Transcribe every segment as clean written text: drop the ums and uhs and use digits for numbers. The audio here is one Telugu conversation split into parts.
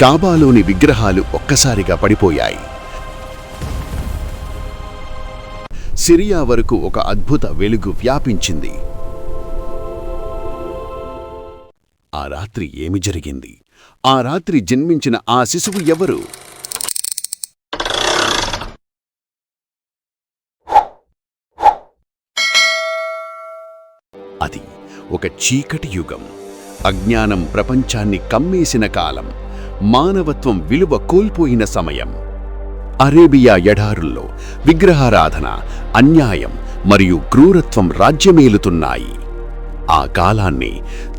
కాబాలోని విగ్రహాలు ఒక్కసారిగా పడిపోయాయి. సిరియా వరకు ఒక అద్భుత వెలుగు వ్యాపించింది. ఆ రాత్రి ఏమి జరిగింది? ఆ రాత్రి జన్మించిన ఆ శిశువు ఎవరు? అది ఒక చీకటి యుగం. అజ్ఞానం ప్రపంచాన్ని కమ్మేసిన కాలం. మానవత్వం విలువ కోల్పోయిన సమయం. అరేబియా ఎడారుల్లో విగ్రహారాధన, అన్యాయం మరియు క్రూరత్వం రాజ్యమేలుతున్నాయి. ఆ కాలాన్ని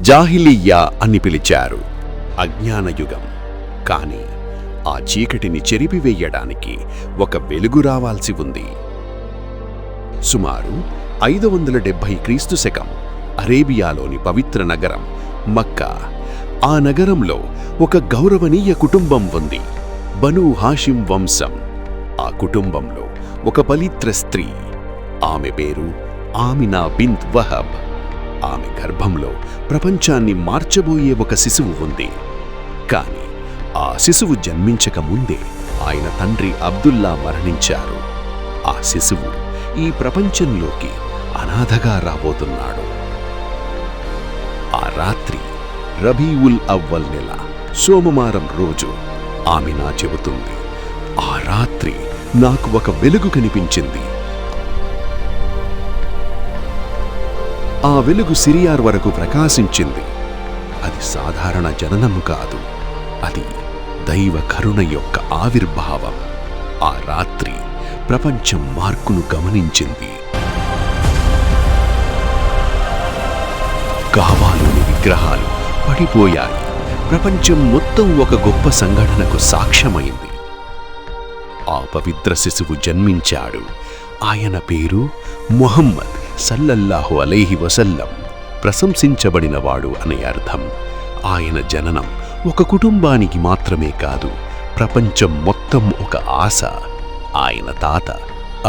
జాహిలియ్యా అని పిలిచారు, అజ్ఞానయుగం. కానీ ఆ చీకటిని చెరిపివేయడానికి ఒక వెలుగు రావాల్సి ఉంది. సుమారు 570 క్రీస్తు శకం అరేబియాలోని పవిత్ర నగరం మక్కా. ఆ నగరంలో ఒక గౌరవనీయ కుటుంబం ఉంది, బనూ హాషిం వంశం. ఆ కుటుంబంలో ఒక పవిత్ర స్త్రీ. ఆమె పేరు ఆమినా బింత్ వహబ్. ఆమె గర్భంలో ప్రపంచాన్ని మార్చబోయే ఒక శిశువు ఉంది. కాని ఆ శిశువు జన్మించక ముందే ఆయన తండ్రి అబ్దుల్లా మరణించారు. ఆ శిశువు ఈ ప్రపంచంలోకి అనాథగా రాబోతున్నాడు. ఆ రాత్రి రబీఉల్ అవ్వల్ నెల సోమవారం రోజు ఆమినా చెబుతుంది, ఆ రాత్రి నాకు ఒక వెలుగు కనిపించింది. ఆ వెలుగు సిరియార్ వరకు ప్రకాశించింది. అది సాధారణ జననం కాదు, అది దైవ కరుణ యొక్క ఆవిర్భావం. ఆ రాత్రి ప్రపంచం మార్పును గమనించింది. కాబాలోని విగ్రహాలు పడిపోయాయి. ప్రపంచం మొత్తం ఒక గొప్ప సంఘటనకు సాక్ష్యమైంది. ఆ పవిత్ర శిశువు జన్మించాడు. ఆయన పేరు ముహమ్మద్ సల్లల్లాహు అలైహి వసల్లం, ప్రశంసించబడినవాడు అనే అర్థం. ఆయన జననం ఒక కుటుంబానికి మాత్రమే కాదు, ప్రపంచం మొత్తం ఒక ఆశ. ఆయన తాత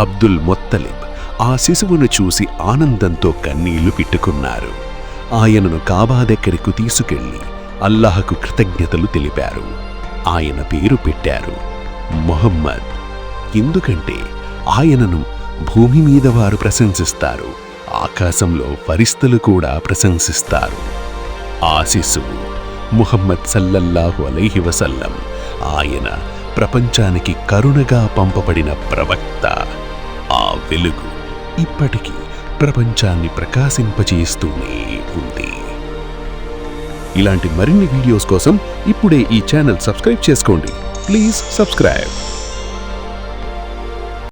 అబ్దుల్ ముత్తలిబ్ ఆ శిశువును చూసి ఆనందంతో కన్నీళ్లు పెట్టుకున్నారు. ఆయనను కాబా దగ్గరకు తీసుకెళ్లి అల్లాహకు కృతజ్ఞతలు తెలిపారు. ఆయన పేరు పెట్టారు ముహమ్మద్. ఎందుకంటే ఆయనను భూమి మీద వారు ప్రశంసిస్తారు, ఆకాశంలో ఫరిస్తలు కూడా ప్రశంసిస్తారు. ఆ శిశువు ముహమ్మద్ సల్లల్లాహు అలైహి వసల్లం. ఆయన ప్రపంచానికి కరుణగా పంపబడిన ప్రవక్త. ఆ వెలుగు ఇప్పటికీ ప్రపంచాన్ని ప్రకాశింపజేస్తూనే ఉంది. ఇలాంటి మరిన్ని వీడియోస్ కోసం ఇప్పుడే ఈ ఛానల్ సబ్స్క్రైబ్ చేసుకోండి. Please subscribe.